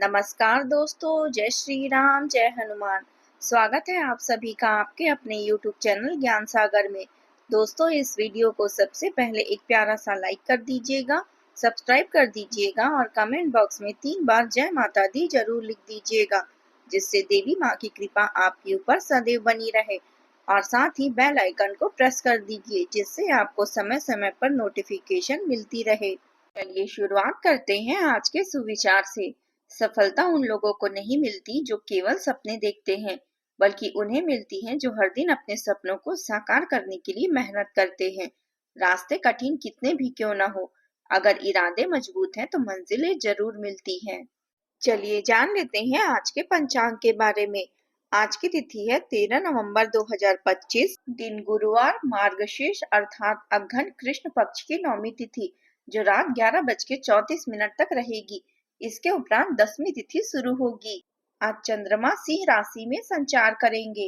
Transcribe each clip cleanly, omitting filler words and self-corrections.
नमस्कार दोस्तों, जय श्री राम, जय हनुमान। स्वागत है आप सभी का आपके अपने YouTube चैनल ज्ञान सागर में। दोस्तों, इस वीडियो को सबसे पहले एक प्यारा सा लाइक कर दीजिएगा, सब्सक्राइब कर दीजिएगा और कमेंट बॉक्स में 3 बार जय माता दी जरूर लिख दीजिएगा, जिससे देवी माँ की कृपा आपके ऊपर सदैव बनी रहे। और साथ ही बेल आइकन को प्रेस कर दीजिए, जिससे आपको समय समय पर नोटिफिकेशन मिलती रहे। चलिए शुरुआत करते हैं आज के सुविचार से। सफलता उन लोगों को नहीं मिलती जो केवल सपने देखते हैं, बल्कि उन्हें मिलती है जो हर दिन अपने सपनों को साकार करने के लिए मेहनत करते हैं। रास्ते कठिन कितने भी क्यों न हो, अगर इरादे मजबूत हैं तो मंजिलें जरूर मिलती हैं। चलिए जान लेते हैं आज के पंचांग के बारे में। आज की तिथि है 13 नवंबर 2025, दिन गुरुवार, मार्गशीर्ष अर्थात अघ्न कृष्ण पक्ष की नौमी तिथि, जो रात 11:34 तक रहेगी। इसके उपरांत 10वीं तिथि शुरू होगी। आज चंद्रमा सिंह राशि में संचार करेंगे।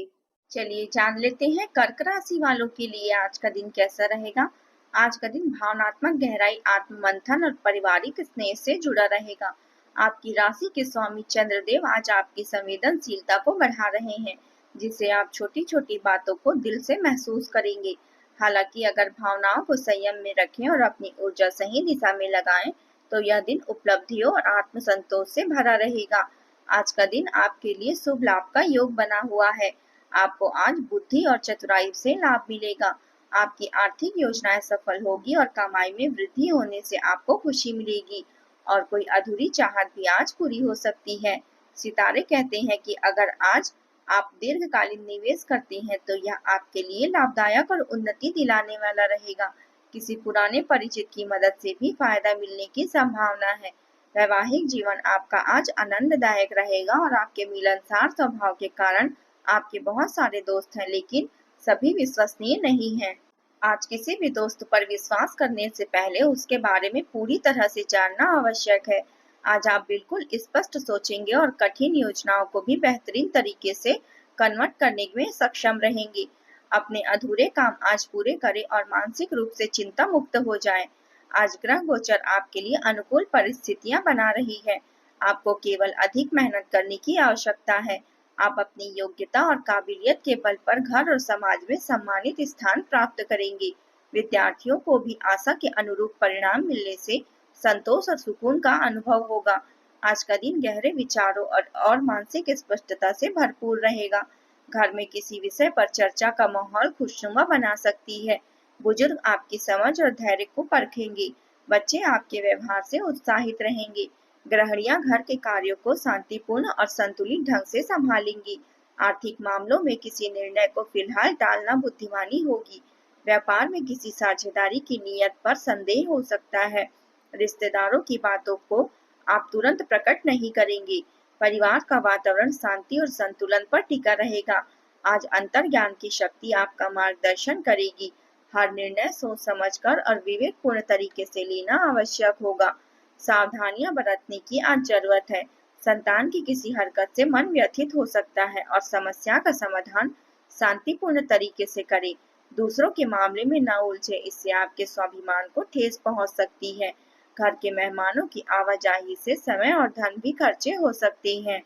चलिए जान लेते हैं कर्क राशि वालों के लिए आज का दिन कैसा रहेगा। आज का दिन भावनात्मक गहराई, आत्म मंथन और पारिवारिक स्नेह से जुड़ा रहेगा। आपकी राशि के स्वामी चंद्रदेव आज आपकी संवेदनशीलता को बढ़ा रहे हैं, जिससे आप छोटी छोटी बातों को दिल से महसूस करेंगे। हालांकि अगर भावनाओं को संयम में रखें और अपनी ऊर्जा सही दिशा में लगाएं, तो यह दिन उपलब्धियों और आत्मसंतोष से भरा रहेगा। आज का दिन आपके लिए शुभ लाभ का योग बना हुआ है। आपको आज बुद्धि और चतुराई से लाभ मिलेगा। आपकी आर्थिक योजनाएं सफल होगी और कमाई में वृद्धि होने से आपको खुशी मिलेगी और कोई अधूरी चाहत भी आज पूरी हो सकती है। सितारे कहते हैं कि अगर आज आप दीर्घकालीन निवेश करते हैं तो यह आपके लिए लाभदायक और उन्नति दिलाने वाला रहेगा। किसी पुराने परिचित की मदद से भी फायदा मिलने की संभावना है। वैवाहिक जीवन आपका आज आनंददायक रहेगा और आपके मिलनसार स्वभाव के कारण आपके बहुत सारे दोस्त हैं, लेकिन सभी विश्वसनीय नहीं हैं। आज किसी भी दोस्त पर विश्वास करने से पहले उसके बारे में पूरी तरह से जानना आवश्यक है। आज आप बिल्कुल स्पष्ट सोचेंगे और कठिन योजनाओं को भी बेहतरीन तरीके से कन्वर्ट करने में सक्षम रहेंगे। अपने अधूरे काम आज पूरे करें और मानसिक रूप से चिंता मुक्त हो जाएं। आज ग्रह गोचर आपके लिए अनुकूल परिस्थितियां बना रही है। आपको केवल अधिक मेहनत करने की आवश्यकता है। आप अपनी योग्यता और काबिलियत के बल पर घर और समाज में सम्मानित स्थान प्राप्त करेंगे। विद्यार्थियों को भी आशा के अनुरूप परिणाम मिलने से संतोष और सुकून का अनुभव होगा। आज का दिन गहरे विचारों और मानसिक स्पष्टता से भरपूर रहेगा। घर में किसी विषय पर चर्चा का माहौल खुशनुमा बना सकती है। बुजुर्ग आपकी समझ और धैर्य को परखेंगे। बच्चे आपके व्यवहार से उत्साहित रहेंगे। गृहिणियां घर के कार्यों को शांतिपूर्ण और संतुलित ढंग से संभालेंगी। आर्थिक मामलों में किसी निर्णय को फिलहाल टालना बुद्धिमानी होगी। व्यापार में किसी साझेदारी की नीयत पर संदेह हो सकता है। रिश्तेदारों की बातों को आप तुरंत प्रकट नहीं करेंगे। परिवार का वातावरण शांति और संतुलन पर टिका रहेगा। आज अंतर्ज्ञान की शक्ति आपका मार्गदर्शन करेगी। हर निर्णय सोच समझकर और विवेकपूर्ण तरीके से लेना आवश्यक होगा। सावधानियां बरतने की आज जरूरत है। संतान की किसी हरकत से मन व्यथित हो सकता है और समस्या का समाधान शांतिपूर्ण तरीके से करें। दूसरों के मामले में न उलझे, इससे आपके स्वाभिमान को ठेस पहुंच सकती है। घर के मेहमानों की आवाजाही से समय और धन भी खर्चे हो सकते हैं।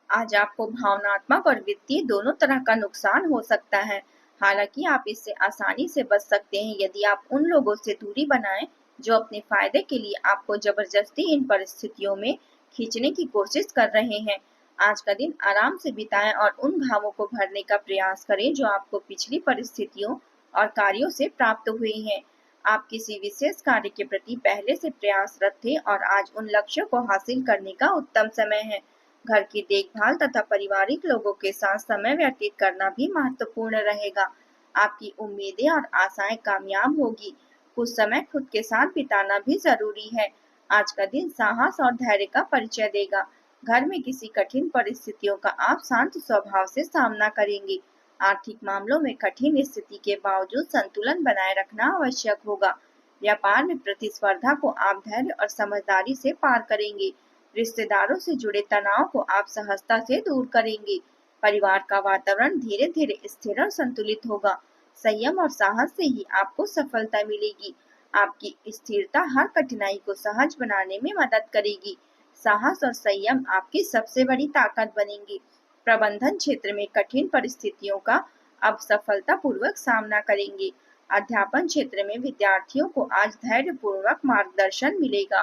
आज आपको भावनात्मक और वित्तीय दोनों तरह का नुकसान हो सकता है। हालांकि आप इससे आसानी से बच सकते हैं यदि आप उन लोगों से दूरी बनाएं जो अपने फायदे के लिए आपको जबरदस्ती इन परिस्थितियों में खींचने की कोशिश कर रहे हैं। आज का दिन आराम से बिताएं और उन घावों को भरने का प्रयास करें जो आपको पिछली परिस्थितियों और कार्यों से प्राप्त हुए हैं। आप किसी विशेष कार्य के प्रति पहले से प्रयासरत थे और आज उन लक्ष्यों को हासिल करने का उत्तम समय है। घर की देखभाल तथा पारिवारिक लोगों के साथ समय व्यतीत करना भी महत्वपूर्ण रहेगा। आपकी उम्मीदें और आशाएं कामयाब होगी। कुछ समय खुद के साथ बिताना भी जरूरी है। आज का दिन साहस और धैर्य का परिचय देगा। घर में किसी कठिन परिस्थितियों का आप शांत स्वभाव से सामना करेंगे। आर्थिक मामलों में कठिन स्थिति के बावजूद संतुलन बनाए रखना आवश्यक होगा। व्यापार में प्रतिस्पर्धा को आप धैर्य और समझदारी से पार करेंगे। रिश्तेदारों से जुड़े तनाव को आप सहजता से दूर करेंगे। परिवार का वातावरण धीरे धीरे स्थिर और संतुलित होगा। संयम और साहस से ही आपको सफलता मिलेगी। आपकी स्थिरता हर कठिनाई को सहज बनाने में मदद करेगी। साहस और संयम आपकी सबसे बड़ी ताकत बनेंगे। प्रबंधन क्षेत्र में कठिन परिस्थितियों का अब सफलतापूर्वक सामना करेंगे। अध्यापन क्षेत्र में विद्यार्थियों को आज धैर्यपूर्वक मार्गदर्शन मिलेगा।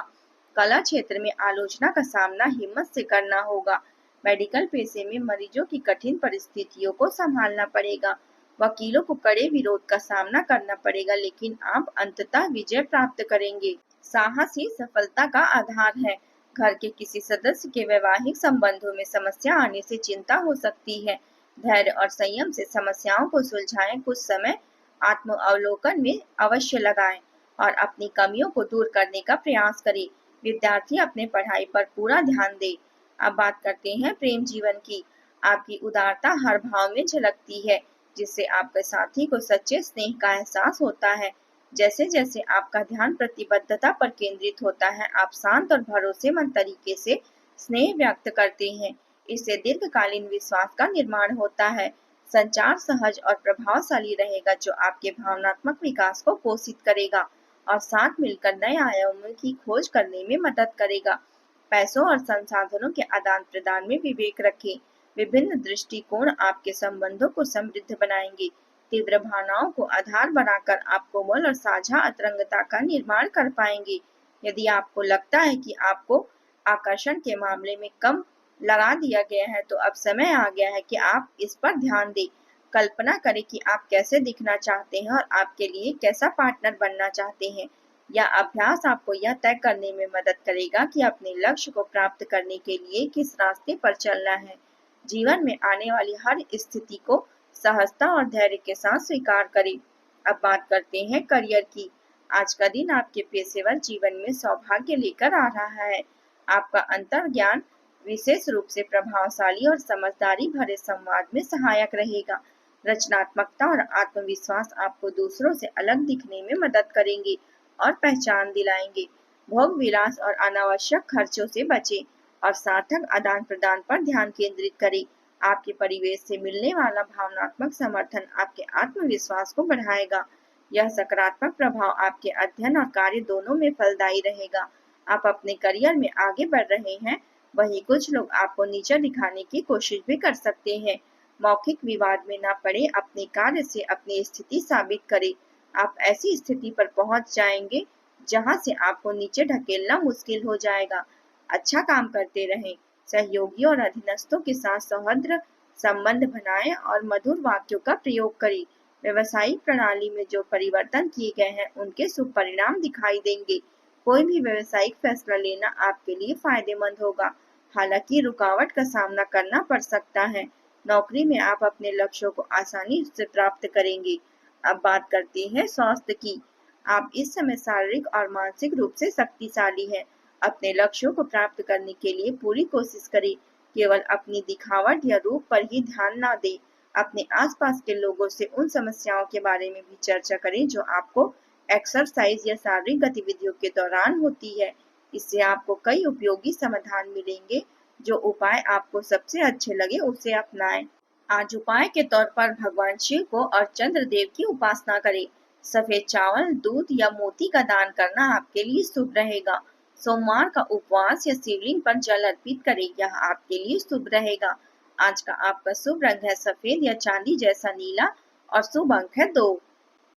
कला क्षेत्र में आलोचना का सामना हिम्मत से करना होगा। मेडिकल पेशे में मरीजों की कठिन परिस्थितियों को संभालना पड़ेगा। वकीलों को कड़े विरोध का सामना करना पड़ेगा, लेकिन आप अंततः विजय प्राप्त करेंगे। साहस ही सफलता का आधार है। घर के किसी सदस्य के वैवाहिक संबंधों में समस्या आने से चिंता हो सकती है। धैर्य और संयम से समस्याओं को सुलझाएं। कुछ समय आत्म अवलोकन में अवश्य लगाएं और अपनी कमियों को दूर करने का प्रयास करें। विद्यार्थी अपने पढ़ाई पर पूरा ध्यान दें। अब बात करते हैं प्रेम जीवन की। आपकी उदारता हर भाव में झलकती है, जिससे आपके साथी को सच्चे स्नेह का एहसास होता है। जैसे जैसे आपका ध्यान प्रतिबद्धता पर केंद्रित होता है, आप शांत और भरोसेमंद तरीके से स्नेह व्यक्त करते हैं। इससे दीर्घकालीन विश्वास का निर्माण होता है। संचार सहज और प्रभावशाली रहेगा, जो आपके भावनात्मक विकास को पोषित करेगा और साथ मिलकर नए आयामों की खोज करने में मदद करेगा। पैसों और संसाधनों के आदान प्रदान में विवेक रखें। विभिन्न दृष्टिकोण आपके संबंधों को समृद्ध बनाएंगे। तीव्र भावनाओं को आधार बनाकर आप कोमल और साझा अंतरंगता का निर्माण कर पाएंगे। यदि आपको लगता है कि आपको आकर्षण के मामले में कम लगा दिया गया है, तो अब समय आ गया है कि आप इस पर ध्यान दें। कल्पना करें कि आप कैसे दिखना चाहते हैं और आपके लिए कैसा पार्टनर बनना चाहते हैं। यह अभ्यास आपको यह तय करने में मदद करेगा कि अपने लक्ष्य को प्राप्त करने के लिए किस रास्ते पर चलना है। जीवन में आने वाली हर स्थिति को सहजता और धैर्य के साथ स्वीकार करें। अब बात करते हैं करियर की। आज का दिन आपके पेशेवर जीवन में सौभाग्य लेकर आ रहा है। आपका अंतर्ज्ञान विशेष रूप से प्रभावशाली और समझदारी भरे संवाद में सहायक रहेगा। रचनात्मकता और आत्मविश्वास आपको दूसरों से अलग दिखने में मदद करेंगे और पहचान दिलाएंगे। भोग विलास और अनावश्यक खर्चों से बचें और सार्थक आदान प्रदान पर ध्यान केंद्रित करें। आपके परिवेश से मिलने वाला भावनात्मक समर्थन आपके आत्मविश्वास को बढ़ाएगा। यह सकारात्मक प्रभाव आपके अध्ययन और कार्य दोनों में फलदायी रहेगा। आप अपने करियर में आगे बढ़ रहे हैं, वहीं कुछ लोग आपको नीचा दिखाने की कोशिश भी कर सकते हैं। मौखिक विवाद में न पड़े, अपने कार्य से अपनी स्थिति साबित करें। आप ऐसी स्थिति पर पहुंच जाएंगे जहां से आपको नीचे ढकेलना मुश्किल हो जाएगा। अच्छा काम करते रहें। सहयोगी और अधीनस्थों के साथ सौहार्द संबंध बनाएं और मधुर वाक्यों का प्रयोग करें। व्यवसायिक प्रणाली में जो परिवर्तन किए गए हैं, उनके शुभ परिणाम दिखाई देंगे। कोई भी व्यवसायिक फैसला लेना आपके लिए फायदेमंद होगा, हालांकि रुकावट का सामना करना पड़ सकता है। नौकरी में आप अपने लक्ष्यों को आसानी से प्राप्त करेंगे। अब बात करते हैं स्वास्थ्य की। आप इस समय शारीरिक और मानसिक रूप से शक्तिशाली हैं। अपने लक्ष्यों को प्राप्त करने के लिए पूरी कोशिश करें। केवल अपनी दिखावट या रूप पर ही ध्यान न दें। अपने आसपास के लोगों से उन समस्याओं के बारे में भी चर्चा करें जो आपको एक्सरसाइज या शारीरिक गतिविधियों के दौरान होती है। इससे आपको कई उपयोगी समाधान मिलेंगे। जो उपाय आपको सबसे अच्छे लगे उसे अपनाएं। आज उपाय के तौर पर भगवान शिव को और चंद्रदेव की उपासना करें। सफेद चावल, दूध या मोती का दान करना आपके लिए शुभ रहेगा। सोमवार का उपवास या शिवलिंग पर जल अर्पित करें, यह आपके लिए शुभ रहेगा। आज का आपका शुभ रंग है सफेद या चांदी जैसा नीला और शुभ अंक है 2।